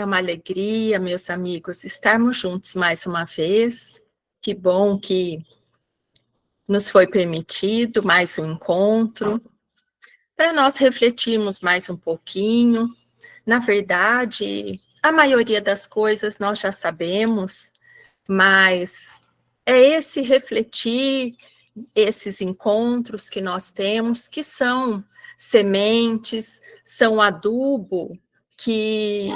É uma alegria, meus amigos, estarmos juntos mais uma vez. Que bom que nos foi permitido mais um encontro, para nós refletirmos mais um pouquinho. Na verdade, a maioria das coisas nós já sabemos, mas é esse refletir, esses encontros que nós temos, que são sementes, são adubo que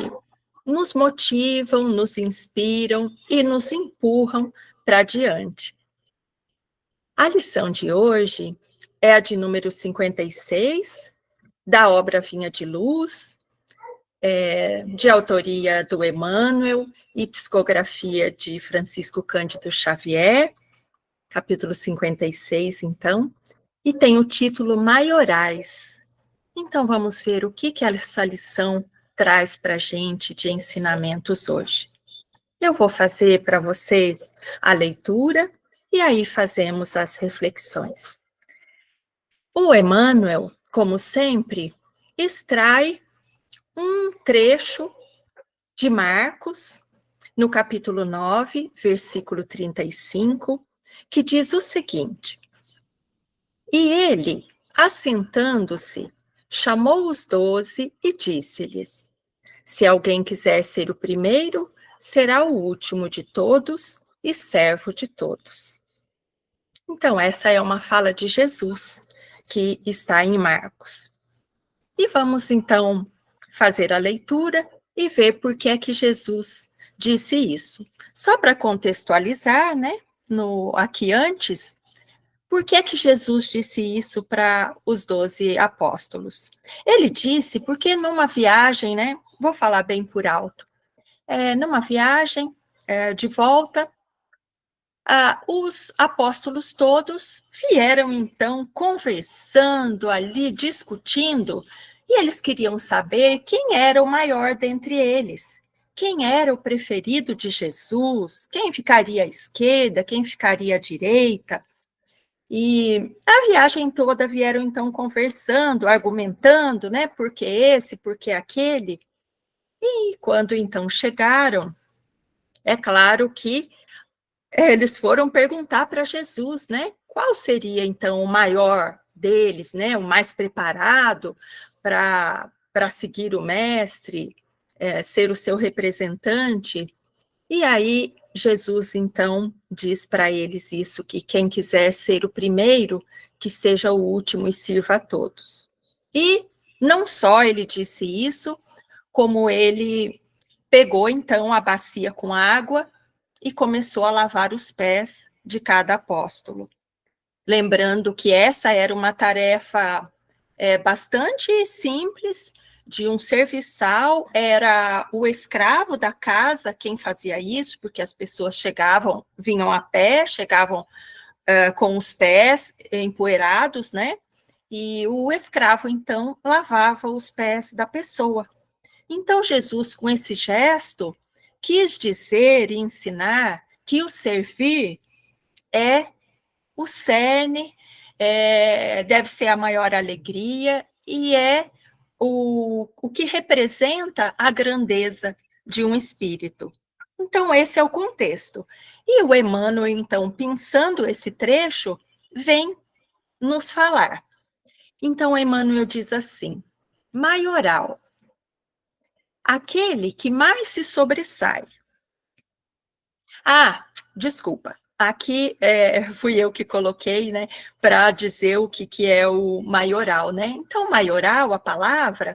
nos motivam, nos inspiram e nos empurram para diante. A lição de hoje é a de número 56, da obra Vinha de Luz, de autoria do Emmanuel e psicografia de Francisco Cândido Xavier, capítulo 56, então, e tem o título Maiorais. Então, vamos ver o que essa lição traz para a gente de ensinamentos hoje. Eu vou fazer para vocês a leitura e aí fazemos as reflexões. O Emmanuel, como sempre, extrai um trecho de Marcos, no capítulo 9, versículo 35, que diz o seguinte: E ele, assentando-se, chamou os 12 e disse-lhes: Se alguém quiser ser o primeiro, será o último de todos e servo de todos. Então, essa é uma fala de Jesus, que está em Marcos. E vamos, então, fazer a leitura e ver por que é que Jesus disse isso. Só para contextualizar, né, aqui antes, por que é que Jesus disse isso para os 12 apóstolos? Ele disse porque numa viagem, né, vou falar bem por alto, numa viagem de volta, os apóstolos todos vieram então conversando ali, discutindo, e eles queriam saber quem era o maior dentre eles, quem era o preferido de Jesus, quem ficaria à esquerda, quem ficaria à direita. E a viagem toda vieram então conversando, argumentando, né, por que esse, por que aquele. E quando então chegaram, é claro que eles foram perguntar para Jesus, né, qual seria então o maior deles, né, o mais preparado para seguir o mestre, ser o seu representante. E aí Jesus então diz para eles isso, que quem quiser ser o primeiro, que seja o último e sirva a todos. E não só ele disse isso, como ele pegou então a bacia com água e começou a lavar os pés de cada apóstolo. Lembrando que essa era uma tarefa bastante simples, de um serviçal, era o escravo da casa quem fazia isso, porque as pessoas chegavam, vinham a pé, chegavam com os pés empoeirados, né? E o escravo, então, lavava os pés da pessoa. Então, Jesus, com esse gesto, quis dizer e ensinar que o servir é o cerne, deve ser a maior alegria e é o que representa a grandeza de um espírito. Então, esse é o contexto. E o Emmanuel, então, pensando esse trecho, vem nos falar. Então, Emmanuel diz assim: maioral, aquele que mais se sobressai. Desculpa, aqui fui eu que coloquei, né, para dizer o que é o maioral, né? Então, maioral, a palavra,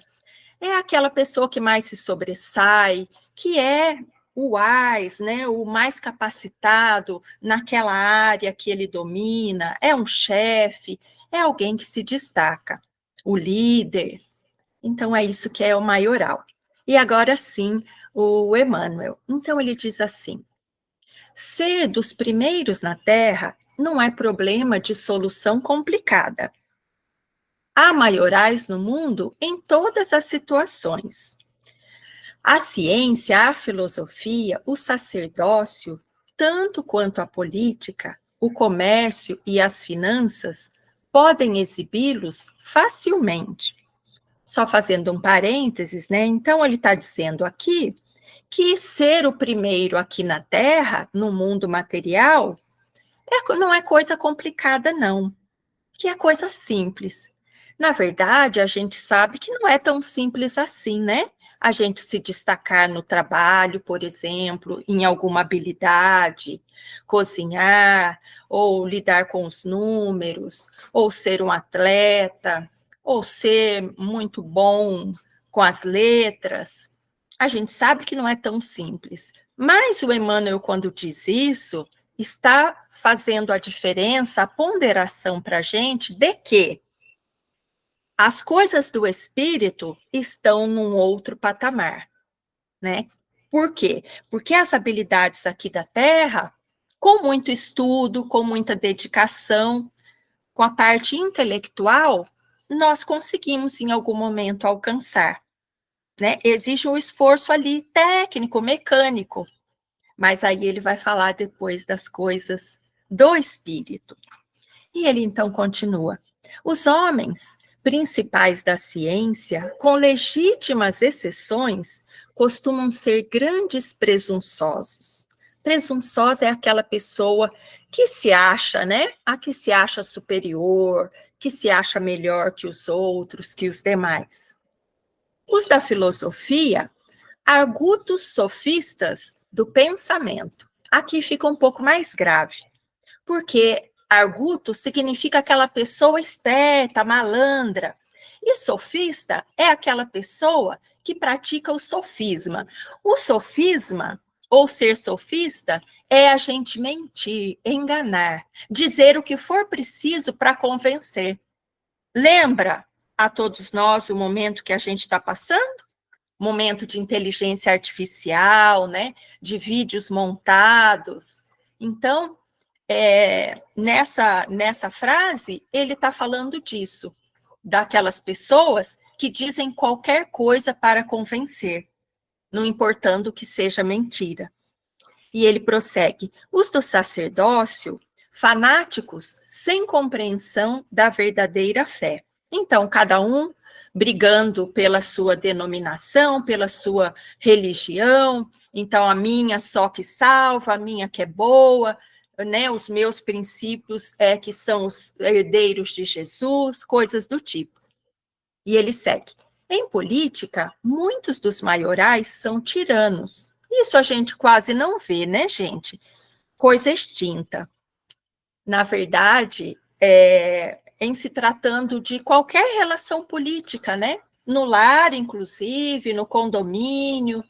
é aquela pessoa que mais se sobressai, que é o AIS, né, o mais capacitado naquela área que ele domina, é um chefe, é alguém que se destaca, o líder. Então, é isso que é o maioral. E agora sim, o Emmanuel. Então, ele diz assim: ser dos primeiros na Terra não é problema de solução complicada. Há maiorais no mundo em todas as situações. A ciência, a filosofia, o sacerdócio, tanto quanto a política, o comércio e as finanças, podem exibi-los facilmente. Só fazendo um parênteses, né? Então, ele está dizendo aqui que ser o primeiro aqui na Terra, no mundo material, não é coisa complicada, não, que é coisa simples. Na verdade, a gente sabe que não é tão simples assim, né? A gente se destacar no trabalho, por exemplo, em alguma habilidade, cozinhar, ou lidar com os números, ou ser um atleta, ou ser muito bom com as letras. A gente sabe que não é tão simples. Mas o Emmanuel, quando diz isso, está fazendo a diferença, a ponderação para a gente de que as coisas do espírito estão num outro patamar, né? Por quê? Porque as habilidades aqui da Terra, com muito estudo, com muita dedicação, com a parte intelectual, nós conseguimos em algum momento alcançar, né? Exige um esforço ali técnico, mecânico, mas aí ele vai falar depois das coisas do espírito. E ele então continua: os homens principais da ciência, com legítimas exceções, costumam ser grandes presunçosos. Presunçosa é aquela pessoa que se acha, né? A que se acha superior, que se acha melhor que os outros, que os demais. Os da filosofia, argutos sofistas do pensamento. Aqui fica um pouco mais grave, porque arguto significa aquela pessoa esperta, malandra, e sofista é aquela pessoa que pratica o sofisma. O sofisma, ou ser sofista, é a gente mentir, enganar, dizer o que for preciso para convencer. Lembra a todos nós o momento que a gente está passando? Momento de inteligência artificial, né? De vídeos montados. Então, nessa frase, ele está falando disso, daquelas pessoas que dizem qualquer coisa para convencer, não importando que seja mentira. E ele prossegue: os do sacerdócio, fanáticos sem compreensão da verdadeira fé. Então, cada um brigando pela sua denominação, pela sua religião, então a minha só que salva, a minha que é boa, né, os meus princípios que são os herdeiros de Jesus, coisas do tipo. E ele segue: em política, muitos dos maiorais são tiranos. Isso a gente quase não vê, né, gente? Coisa extinta. Na verdade, em se tratando de qualquer relação política, né? No lar, inclusive, no condomínio,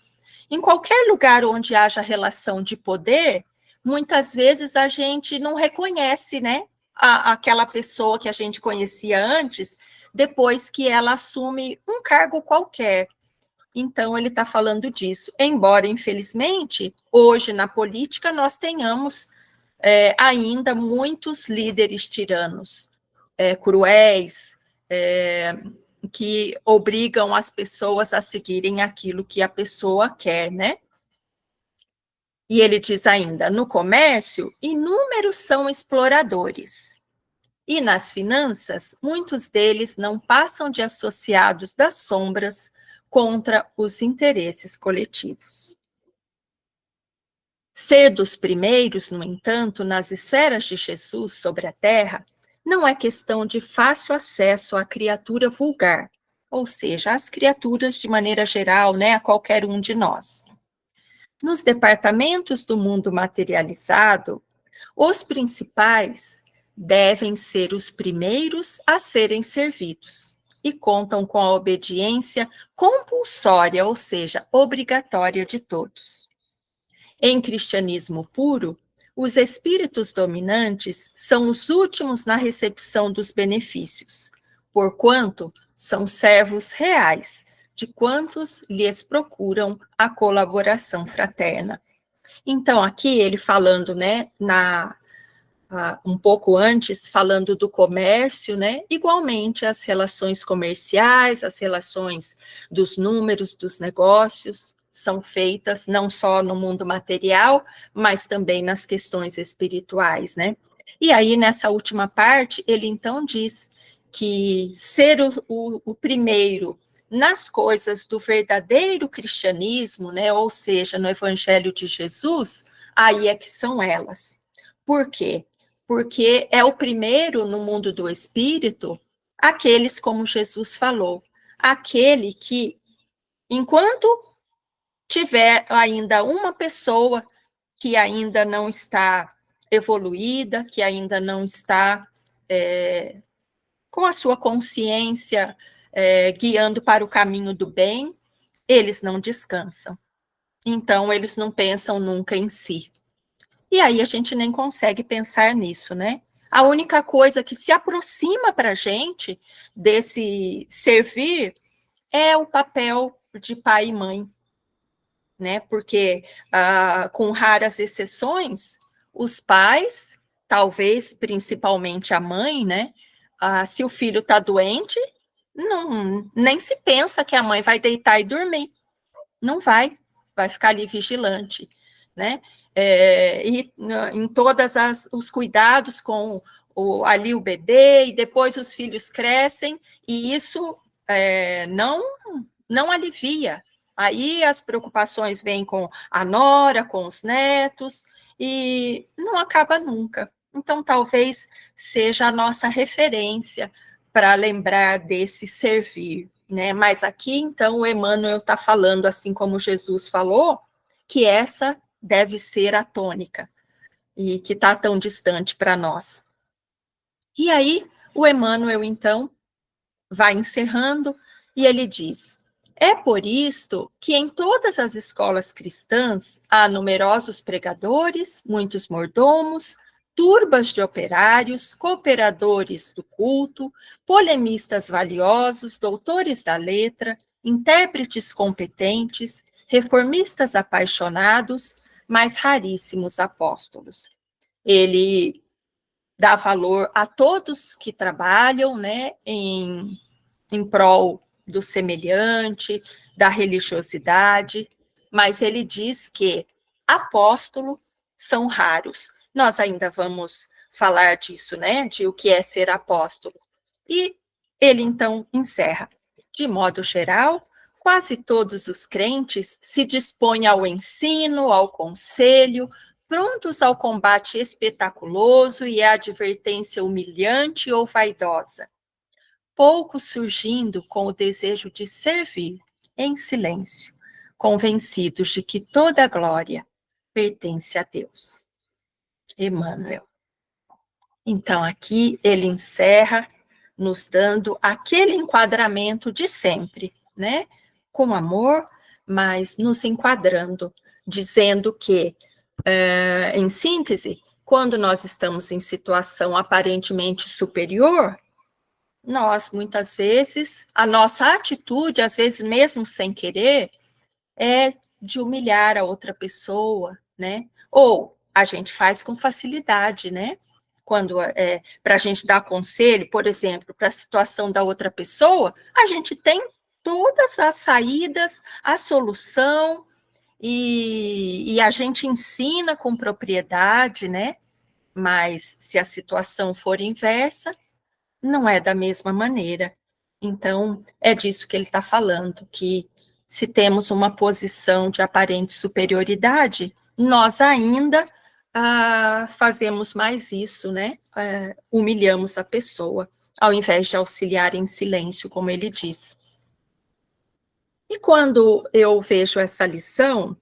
em qualquer lugar onde haja relação de poder, muitas vezes a gente não reconhece, né, aquela pessoa que a gente conhecia antes, depois que ela assume um cargo qualquer. Então, ele está falando disso. Embora, infelizmente, hoje na política nós tenhamos ainda muitos líderes tiranos, cruéis, que obrigam as pessoas a seguirem aquilo que a pessoa quer, né? E ele diz ainda: no comércio, inúmeros são exploradores. E nas finanças, muitos deles não passam de associados das sombras contra os interesses coletivos. Ser dos primeiros, no entanto, nas esferas de Jesus sobre a terra, não é questão de fácil acesso à criatura vulgar, ou seja, às criaturas de maneira geral, né, a qualquer um de nós. Nos departamentos do mundo materializado, os principais devem ser os primeiros a serem servidos e contam com a obediência compulsória, ou seja, obrigatória de todos. Em cristianismo puro, os espíritos dominantes são os últimos na recepção dos benefícios, porquanto são servos reais de quantos lhes procuram a colaboração fraterna. Então, aqui ele falando, né, um pouco antes, falando do comércio, né, igualmente as relações comerciais, as relações dos números, dos negócios, são feitas não só no mundo material, mas também nas questões espirituais, né. E aí, nessa última parte, ele então diz que ser o primeiro nas coisas do verdadeiro cristianismo, né, ou seja, no Evangelho de Jesus, aí é que são elas. Por quê? Porque é o primeiro no mundo do espírito, aqueles como Jesus falou, aquele que, enquanto tiver ainda uma pessoa que ainda não está evoluída, que ainda não está com a sua consciência guiando para o caminho do bem, eles não descansam. Então, eles não pensam nunca em si. E aí a gente nem consegue pensar nisso, né? A única coisa que se aproxima para a gente desse servir é o papel de pai e mãe, né? Porque, com raras exceções, os pais, talvez principalmente a mãe, né? Se o filho está doente, não, nem se pensa que a mãe vai deitar e dormir. Não vai, vai ficar ali vigilante, né? E em todos os cuidados com ali o bebê, e depois os filhos crescem, e isso não alivia. Aí as preocupações vêm com a nora, com os netos, e não acaba nunca. Então, talvez seja a nossa referência para lembrar desse servir, né? Mas aqui, então, o Emmanuel está falando, assim como Jesus falou, que essa deve ser a tônica, e que está tão distante para nós. E aí, o Emmanuel, então, vai encerrando, e ele diz: é por isto que em todas as escolas cristãs há numerosos pregadores, muitos mordomos, turbas de operários, cooperadores do culto, polemistas valiosos, doutores da letra, intérpretes competentes, reformistas apaixonados, mas raríssimos apóstolos. Ele dá valor a todos que trabalham, né, em prol do semelhante, da religiosidade, mas ele diz que apóstolo são raros. Nós ainda vamos falar disso, né, de o que é ser apóstolo. E ele então encerra: de modo geral, quase todos os crentes se dispõem ao ensino, ao conselho, prontos ao combate espetaculoso e à advertência humilhante ou vaidosa, poucos surgindo com o desejo de servir em silêncio, convencidos de que toda a glória pertence a Deus. Emmanuel. Então, aqui ele encerra nos dando aquele enquadramento de sempre, né? Com amor, mas nos enquadrando, dizendo que, em síntese, quando nós estamos em situação aparentemente superior, nós, muitas vezes, a nossa atitude, às vezes mesmo sem querer, é de humilhar a outra pessoa, né? Ou a gente faz com facilidade, né? Quando para a gente dar conselho, por exemplo, para a situação da outra pessoa, a gente tem todas as saídas, a solução, e a gente ensina com propriedade, né? Mas se a situação for inversa, não é da mesma maneira. Então, é disso que ele está falando, que se temos uma posição de aparente superioridade, nós ainda fazemos mais isso, né? Humilhamos a pessoa, ao invés de auxiliar em silêncio, como ele diz. E quando eu vejo essa lição,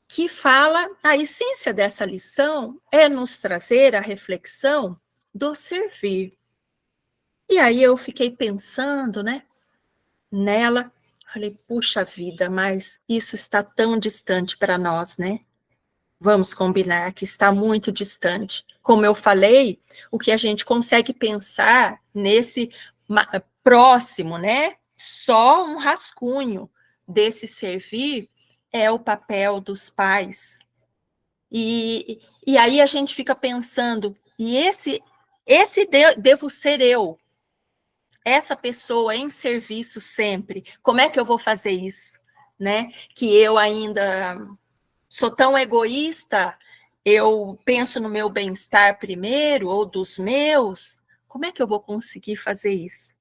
que fala, a essência dessa lição é nos trazer a reflexão do servir. E aí eu fiquei pensando, né, nela, falei, puxa vida, mas isso está tão distante para nós, né? Vamos combinar que está muito distante. Como eu falei, o que a gente consegue pensar nesse próximo, né? Só um rascunho desse servir é o papel dos pais. E aí a gente fica pensando, e esse devo ser eu, essa pessoa em serviço sempre, como é que eu vou fazer isso, né? Que eu ainda sou tão egoísta, eu penso no meu bem-estar primeiro, ou dos meus, como é que eu vou conseguir fazer isso?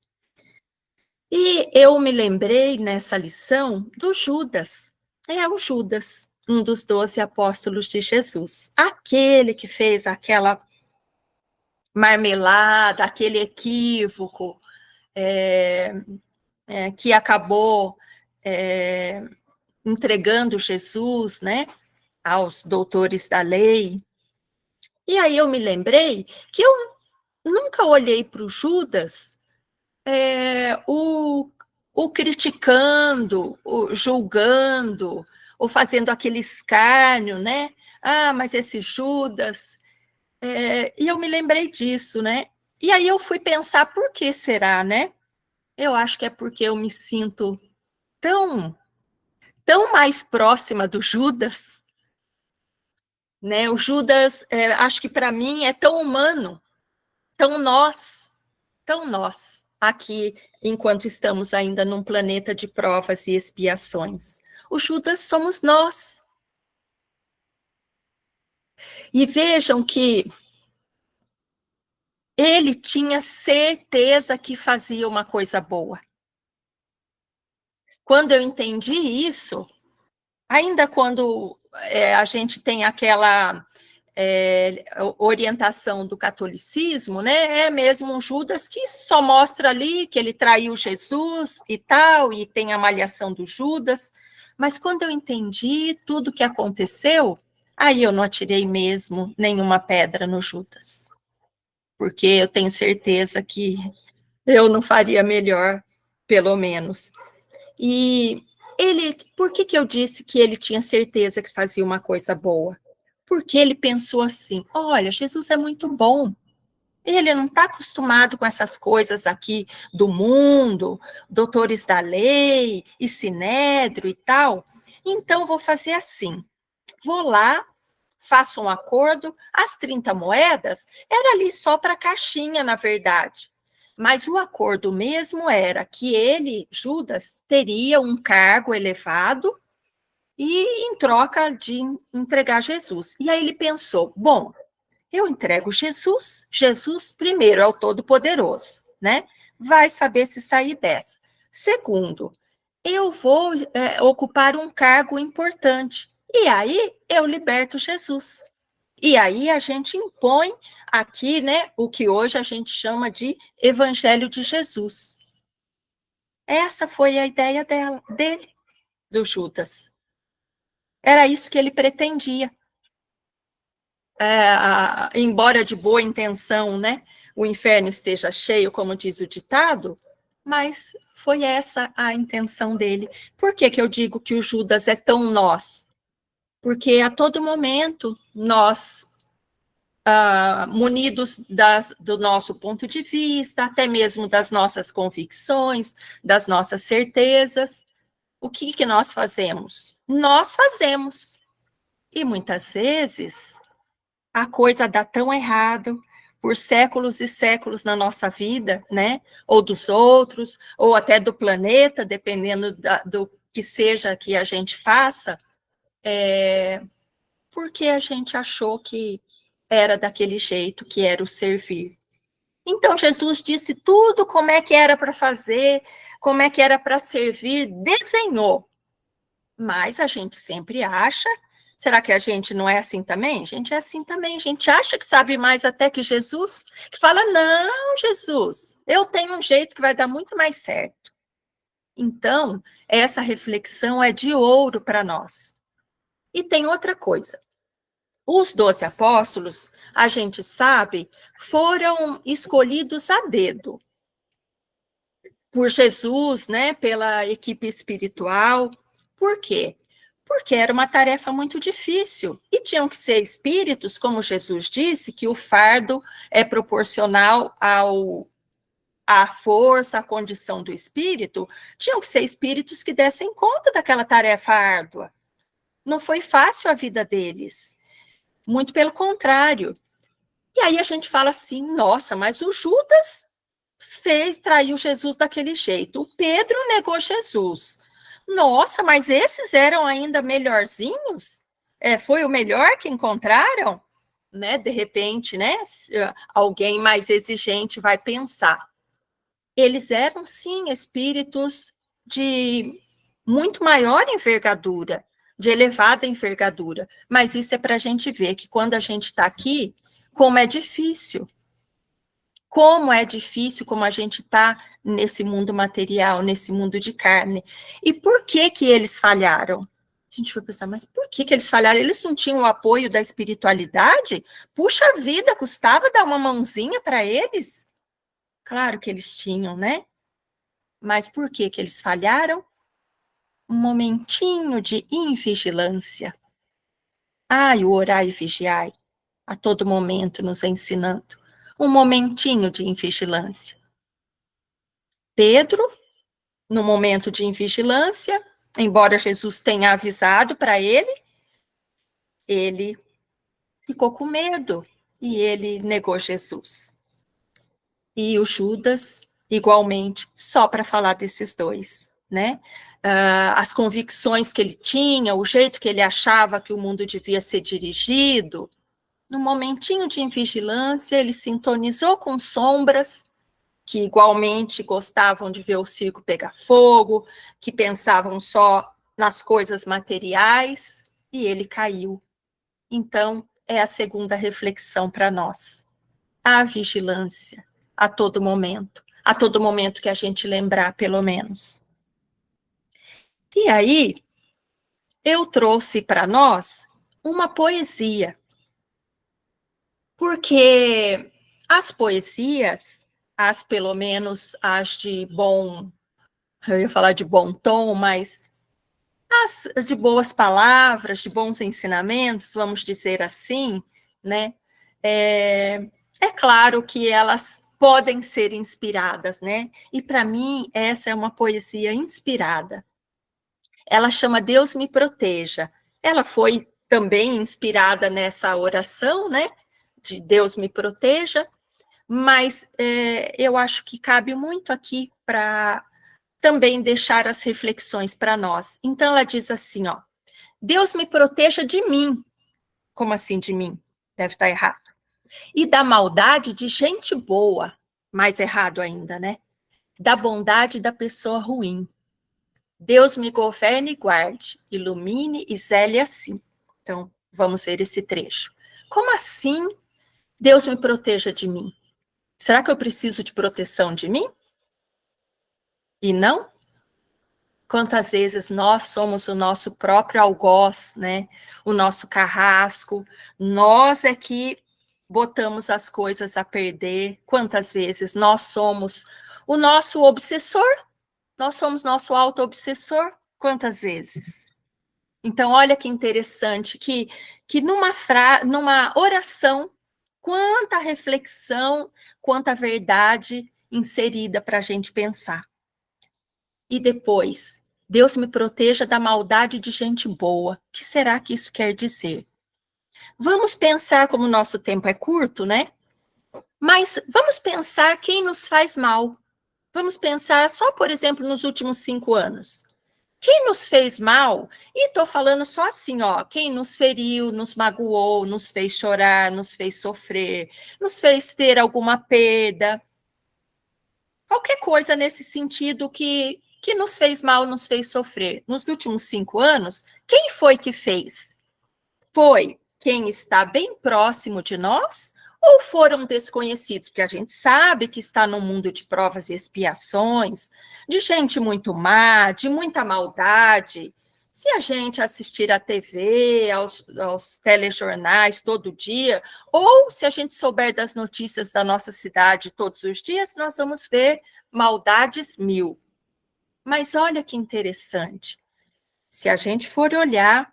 E eu me lembrei nessa lição do Judas. É o Judas, um dos 12 apóstolos de Jesus. Aquele que fez aquela marmelada, aquele equívoco, que acabou entregando Jesus, né, aos doutores da lei. E aí eu me lembrei que eu nunca olhei para o Judas o criticando, o julgando, ou fazendo aquele escárnio, né? Ah, mas esse Judas. E eu me lembrei disso, né? E aí eu fui pensar por que será, né? Eu acho que é porque eu me sinto tão, tão mais próxima do Judas, né? O Judas, acho que para mim é tão humano, tão nós, aqui, enquanto estamos ainda num planeta de provas e expiações. O Judas somos nós. E vejam que ele tinha certeza que fazia uma coisa boa. Quando eu entendi isso, ainda quando a gente tem aquela orientação do catolicismo, né? É mesmo um Judas que só mostra ali que ele traiu Jesus e tal, e tem a malhação do Judas. Mas quando eu entendi tudo o que aconteceu, aí eu não atirei mesmo nenhuma pedra no Judas. Porque eu tenho certeza que eu não faria melhor, pelo menos. E ele, por que eu disse que ele tinha certeza que fazia uma coisa boa? Porque ele pensou assim: olha, Jesus é muito bom. Ele não está acostumado com essas coisas aqui do mundo, doutores da lei, e sinédrio e tal. Então, vou fazer assim: vou lá, faço um acordo. As 30 moedas era ali só para a caixinha, na verdade. Mas o acordo mesmo era que ele, Judas, teria um cargo elevado e em troca de entregar Jesus. E aí ele pensou: bom, eu entrego Jesus, Jesus primeiro é o Todo-Poderoso, né? Vai saber se sair dessa. Segundo, eu vou ocupar um cargo importante. E aí eu liberto Jesus. E aí a gente impõe aqui, né, o que hoje a gente chama de Evangelho de Jesus. Essa foi a ideia dele, do Judas. Era isso que ele pretendia. Embora de boa intenção, né, o inferno esteja cheio, como diz o ditado, mas foi essa a intenção dele. Por que que eu digo que o Judas é tão nós? Porque a todo momento nós, munidos do nosso ponto de vista, até mesmo das nossas convicções, das nossas certezas, o que que nós fazemos? Nós fazemos. E muitas vezes a coisa dá tão errado por séculos e séculos na nossa vida, né? Ou dos outros, ou até do planeta, dependendo do que seja que a gente faça, porque a gente achou que era daquele jeito, que era o servir. Então, Jesus disse tudo como é que era para fazer, como é que era para servir, desenhou. Mas a gente sempre acha. Será que a gente não é assim também? A gente é assim também. A gente acha que sabe mais até que Jesus, que fala: não, Jesus, eu tenho um jeito que vai dar muito mais certo. Então, essa reflexão é de ouro para nós. E tem outra coisa. Os 12 apóstolos, a gente sabe, foram escolhidos a dedo por Jesus, né, pela equipe espiritual. Por quê? Porque era uma tarefa muito difícil e tinham que ser espíritos, como Jesus disse, que o fardo é proporcional à força, à condição do espírito, tinham que ser espíritos que dessem conta daquela tarefa árdua. Não foi fácil a vida deles, muito pelo contrário. E aí a gente fala assim: nossa, mas o Judas traiu Jesus daquele jeito. O Pedro negou Jesus. Nossa, mas esses eram ainda melhorzinhos? Foi o melhor que encontraram? Né? De repente, né? Alguém mais exigente vai pensar. eles eram, sim, espíritos de muito maior envergadura, de elevada envergadura, mas isso é para a gente ver que quando a gente está aqui, como é difícil, como a gente está nesse mundo material, nesse mundo de carne. E por que que eles falharam? A gente foi pensar, mas por que que eles falharam? Eles não tinham o apoio da espiritualidade? Puxa vida, custava dar uma mãozinha para eles? Claro que eles tinham, né? Mas por que que eles falharam? Um momentinho de invigilância. Ai, o orai e vigiai, a todo momento nos ensinando. Um momentinho de invigilância. Pedro, no momento de invigilância, embora Jesus tenha avisado para ele, ele ficou com medo e ele negou Jesus. E o Judas, igualmente, só para falar desses dois, né? As convicções que ele tinha, o jeito que ele achava que o mundo devia ser dirigido, no momentinho de invigilância, ele sintonizou com sombras que igualmente gostavam de ver o circo pegar fogo, que pensavam só nas coisas materiais, e ele caiu. Então, é a segunda reflexão para nós. A vigilância, a todo momento que a gente lembrar, pelo menos. E aí, eu trouxe para nós uma poesia, porque as poesias, pelo menos as de bom, eu ia falar de bom tom, mas as de boas palavras, de bons ensinamentos, vamos dizer assim, né? É claro que elas podem ser inspiradas, né? E para mim, essa é uma poesia inspirada. Ela chama Deus me proteja. Ela foi também inspirada nessa oração, né? De Deus me proteja, mas eu acho que cabe muito aqui para também deixar as reflexões para nós. Então ela diz assim, ó: Deus me proteja de mim. Como assim de mim? Deve estar errado. E da maldade de gente boa, mais errado ainda, né? Da bondade da pessoa ruim. Deus me governe e guarde, ilumine e zele assim. Então, vamos ver esse trecho. Como assim Deus me proteja de mim? Será que eu preciso de proteção de mim? E não? Quantas vezes nós somos o nosso próprio algoz, né? O nosso carrasco, nós é que botamos as coisas a perder. Quantas vezes nós somos o nosso obsessor? Nós somos nosso auto-obsessor? Quantas vezes? Então, olha que interessante que numa oração, quanta reflexão, quanta verdade inserida para a gente pensar. E depois, Deus me proteja da maldade de gente boa. O que será que isso quer dizer? Vamos pensar, como o nosso tempo é curto, né? Mas vamos pensar quem nos faz mal. Vamos pensar só, por exemplo, nos últimos 5 anos. Quem nos fez mal, e estou falando só assim, ó, quem nos feriu, nos magoou, nos fez chorar, nos fez sofrer, nos fez ter alguma perda, qualquer coisa nesse sentido que nos fez mal, nos fez sofrer. Nos últimos 5 anos, quem foi que fez? Foi quem está bem próximo de nós ou foram desconhecidos? Porque a gente sabe que está num mundo de provas e expiações, de gente muito má, de muita maldade. Se a gente assistir à TV, aos telejornais todo dia, ou se a gente souber das notícias da nossa cidade todos os dias, nós vamos ver maldades mil. Mas olha que interessante. Se a gente for olhar,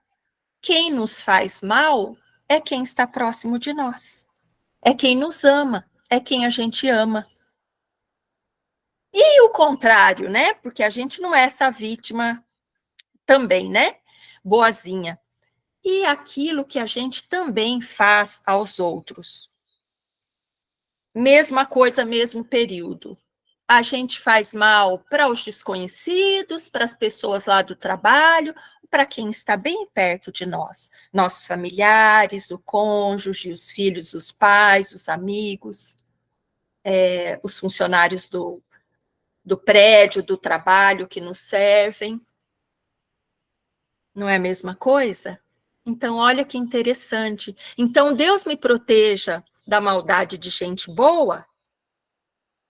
quem nos faz mal é quem está próximo de nós. É quem nos ama, é quem a gente ama. E o contrário, né? Porque a gente não é essa vítima também, né? Boazinha. E aquilo que a gente também faz aos outros. Mesma coisa, mesmo período. A gente faz mal para os desconhecidos, para as pessoas lá do trabalho, para quem está bem perto de nós, nossos familiares, o cônjuge, os filhos, os pais, os amigos, os funcionários do prédio, do trabalho que nos servem. Não é a mesma coisa? Então, olha que interessante. Então, Deus me proteja da maldade de gente boa,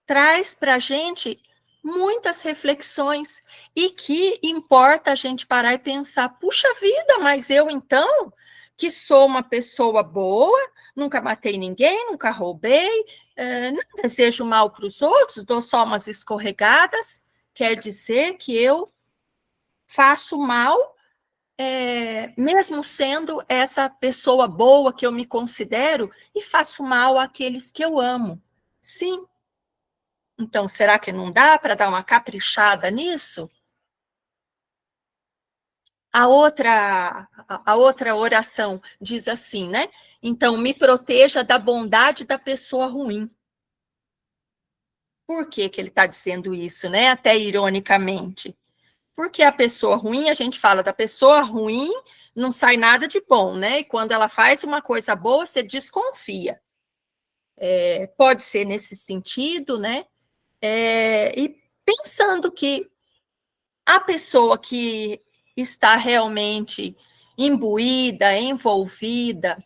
traz para a gente muitas reflexões e que importa a gente parar e pensar, puxa vida, mas eu então, que sou uma pessoa boa, nunca matei ninguém, nunca roubei, não desejo mal para os outros, dou só umas escorregadas, quer dizer que eu faço mal, mesmo sendo essa pessoa boa que eu me considero, e faço mal àqueles que eu amo. Sim. Então, será que não dá para dar uma caprichada nisso? A outra oração diz assim, né? Então, me proteja da bondade da pessoa ruim. Por que que ele está dizendo isso, né? Até ironicamente. Porque a pessoa ruim, a gente fala da pessoa ruim, não sai nada de bom, né? E quando ela faz uma coisa boa, você desconfia. Pode ser nesse sentido, né? E pensando que a pessoa que está realmente imbuída, envolvida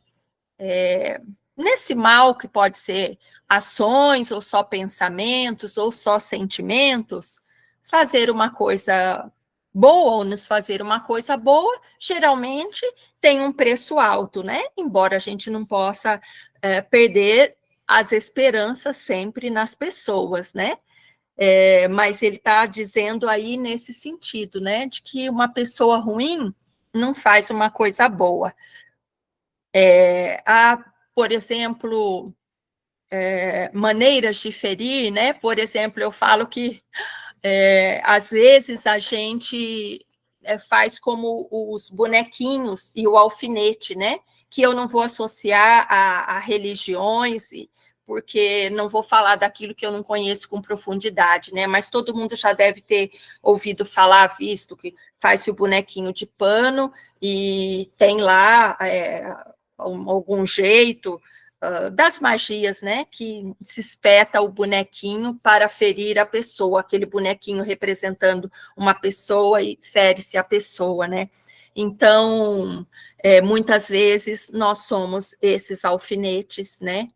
nesse mal que pode ser ações, ou só pensamentos, ou só sentimentos, fazer uma coisa boa ou nos fazer uma coisa boa, geralmente tem um preço alto, né? Embora a gente não possa perder as esperanças sempre nas pessoas, né? Mas ele está dizendo aí nesse sentido, né? De que uma pessoa ruim não faz uma coisa boa. Há, por exemplo, maneiras de ferir, né? Por exemplo, eu falo que às vezes a gente faz como os bonequinhos e o alfinete, né? Que eu não vou associar a religiões, porque não vou falar daquilo que eu não conheço com profundidade, né? Mas todo mundo já deve ter ouvido falar, visto que faz-se o bonequinho de pano e tem lá algum jeito das magias, né, que se espeta o bonequinho para ferir a pessoa, aquele bonequinho representando uma pessoa e fere-se a pessoa, né? Então, muitas vezes nós somos esses alfinetes, né?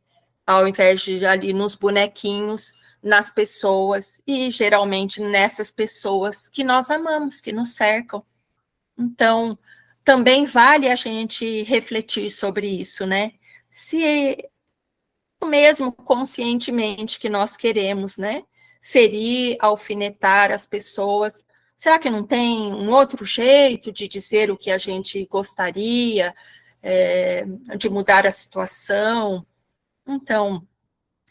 Ao invés de ali nos bonequinhos, nas pessoas, e geralmente nessas pessoas que nós amamos, que nos cercam. Então, também vale a gente refletir sobre isso, né? Se mesmo conscientemente que nós queremos, né? Ferir, alfinetar as pessoas. Será que não tem um outro jeito de dizer o que a gente gostaria, de mudar a situação? Então,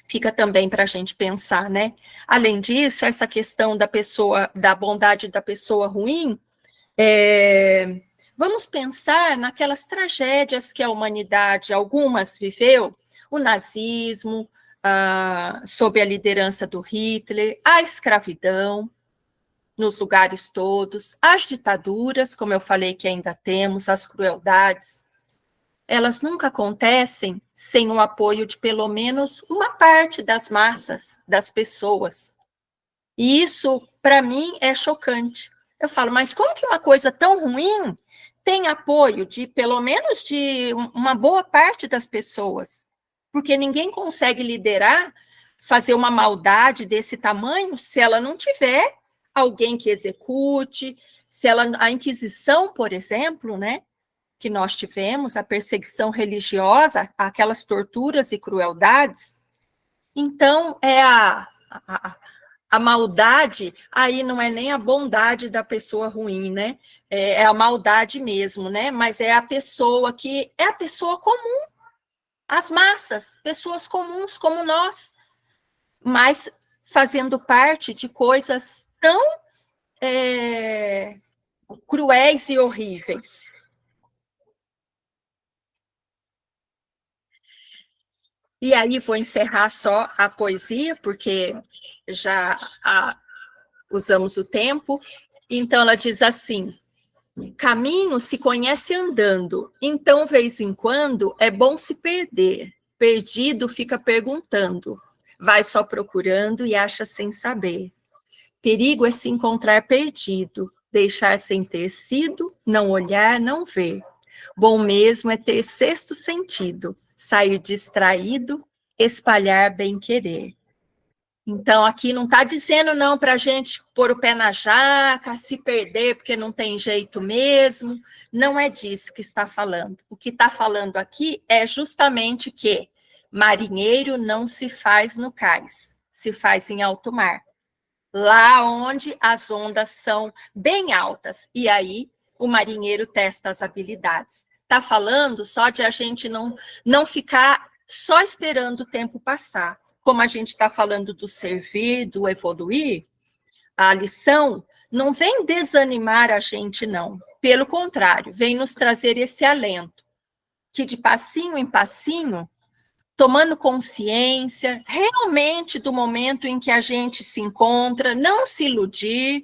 fica também para a gente pensar, né? Além disso, essa questão da pessoa, da bondade da pessoa ruim, vamos pensar naquelas tragédias que a humanidade, algumas viveu, o nazismo, sob a liderança do Hitler, a escravidão nos lugares todos, as ditaduras, como eu falei que ainda temos, as crueldades, elas nunca acontecem sem o apoio de pelo menos uma parte das massas, das pessoas. E isso, para mim, é chocante. Eu falo, mas como que uma coisa tão ruim tem apoio de, pelo menos, de uma boa parte das pessoas? Porque ninguém consegue liderar, fazer uma maldade desse tamanho, se ela não tiver alguém que execute, se ela, a Inquisição, por exemplo, né, que nós tivemos, a perseguição religiosa, aquelas torturas e crueldades, então a maldade, aí não é nem a bondade da pessoa ruim, né? É a maldade mesmo, né? Mas é a pessoa que é a pessoa comum, as massas, pessoas comuns como nós, mas fazendo parte de coisas tão cruéis e horríveis. E aí vou encerrar só a poesia, porque já usamos o tempo. Então ela diz assim: caminho se conhece andando, então, vez em quando, é bom se perder. Perdido fica perguntando, vai só procurando e acha sem saber. Perigo é se encontrar perdido, deixar sem ter sido, não olhar, não ver. Bom mesmo é ter sexto sentido, sair distraído, espalhar bem-querer. Então, aqui não está dizendo não para a gente pôr o pé na jaca, se perder porque não tem jeito mesmo. Não é disso que está falando. O que está falando aqui é justamente que marinheiro não se faz no cais, se faz em alto mar. Lá onde as ondas são bem altas. E aí o marinheiro testa as habilidades. Está falando só de a gente não ficar só esperando o tempo passar. Como a gente está falando do servir, do evoluir, a lição não vem desanimar a gente, não. Pelo contrário, vem nos trazer esse alento, que de passinho em passinho, tomando consciência realmente do momento em que a gente se encontra, não se iludir,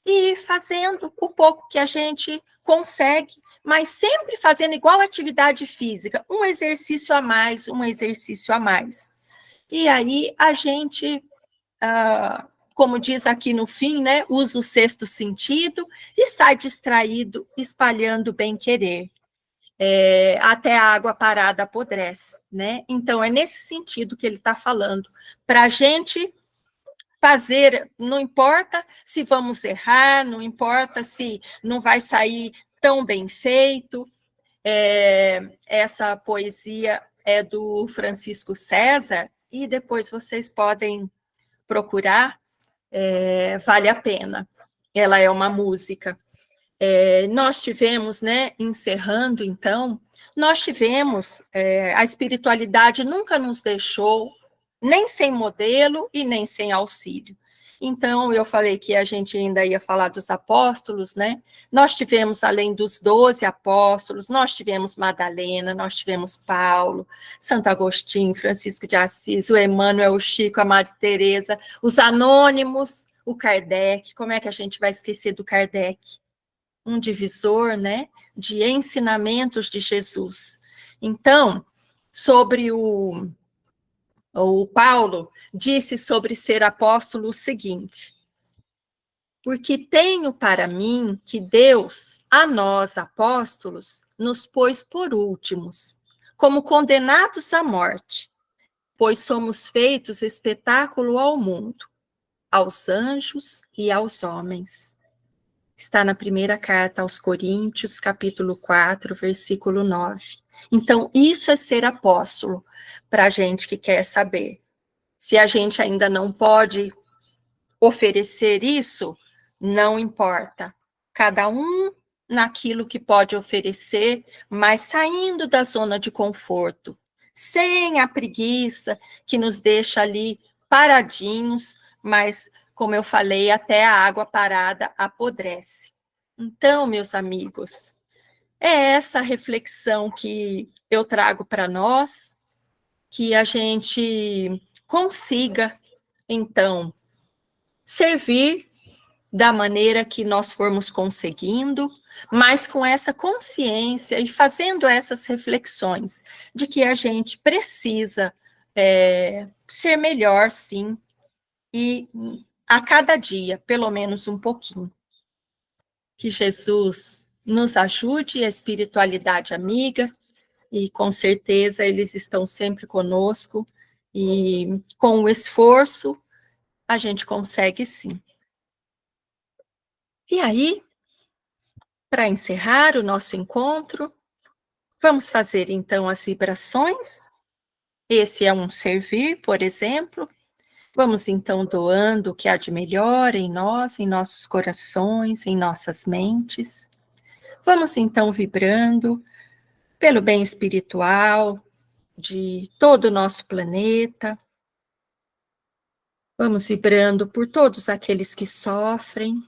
e fazendo o pouco que a gente consegue, mas sempre fazendo igual atividade física, um exercício a mais, um exercício a mais. E aí a gente, como diz aqui no fim, né, usa o sexto sentido e sai distraído, espalhando bem-querer. Até a água parada apodrece, né? Então, é nesse sentido que ele está falando, para a gente fazer, não importa se vamos errar, não importa se não vai sair tão bem feito. Essa poesia é do Francisco César, e depois vocês podem procurar, vale a pena. Ela é uma música. Nós tivemos, né, encerrando então, nós tivemos, a espiritualidade nunca nos deixou nem sem modelo e nem sem auxílio. Então, eu falei que a gente ainda ia falar dos apóstolos, né? Nós tivemos, além dos 12 apóstolos, nós tivemos Madalena, nós tivemos Paulo, Santo Agostinho, Francisco de Assis, o Emmanuel, o Chico, a Madre Teresa, os anônimos, o Kardec. Como é que a gente vai esquecer do Kardec? Um divisor, né, de ensinamentos de Jesus. Então, sobre o Paulo disse sobre ser apóstolo o seguinte: porque tenho para mim que Deus, a nós apóstolos, nos pôs por últimos, como condenados à morte, pois somos feitos espetáculo ao mundo, aos anjos e aos homens. Está na primeira carta aos Coríntios, capítulo 4, versículo 9. Então, isso é ser apóstolo, para a gente que quer saber. Se a gente ainda não pode oferecer isso, não importa. Cada um naquilo que pode oferecer, mas saindo da zona de conforto, sem a preguiça que nos deixa ali paradinhos, mas, como eu falei, até a água parada apodrece. Então, meus amigos, é essa reflexão que eu trago para nós, que a gente consiga, então, servir da maneira que nós formos conseguindo, mas com essa consciência e fazendo essas reflexões de que a gente precisa ser melhor, sim, e a cada dia, pelo menos um pouquinho. Que Jesus nos ajude, a espiritualidade amiga, e com certeza eles estão sempre conosco, e com o esforço a gente consegue sim. E aí, para encerrar o nosso encontro, vamos fazer então as vibrações. Esse é um servir, por exemplo. Vamos então doando o que há de melhor em nós, em nossos corações, em nossas mentes. Vamos então vibrando pelo bem espiritual de todo o nosso planeta. Vamos vibrando por todos aqueles que sofrem.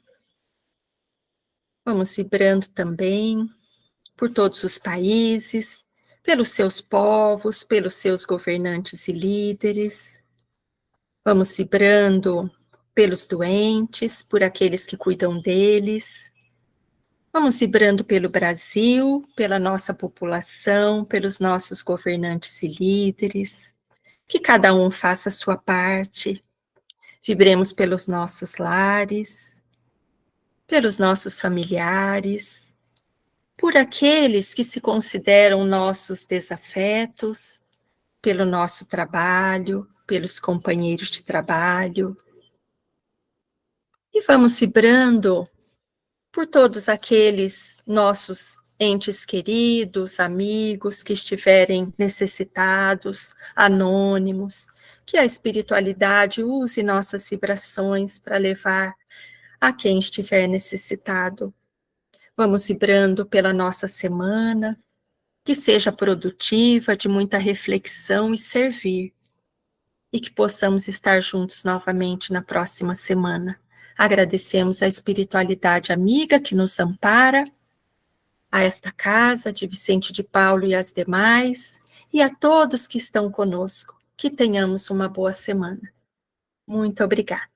Vamos vibrando também por todos os países, pelos seus povos, pelos seus governantes e líderes. Vamos vibrando pelos doentes, por aqueles que cuidam deles. Vamos vibrando pelo Brasil, pela nossa população, pelos nossos governantes e líderes. Que cada um faça a sua parte. Vibremos pelos nossos lares, pelos nossos familiares, por aqueles que se consideram nossos desafetos, pelo nosso trabalho, pelos companheiros de trabalho. E vamos vibrando por todos aqueles nossos entes queridos, amigos que estiverem necessitados, anônimos, que a espiritualidade use nossas vibrações para levar a quem estiver necessitado. Vamos vibrando pela nossa semana, que seja produtiva, de muita reflexão e servir, e que possamos estar juntos novamente na próxima semana. Agradecemos a espiritualidade amiga que nos ampara, a esta casa de Vicente de Paulo e as demais, e a todos que estão conosco. Que tenhamos uma boa semana. Muito obrigada.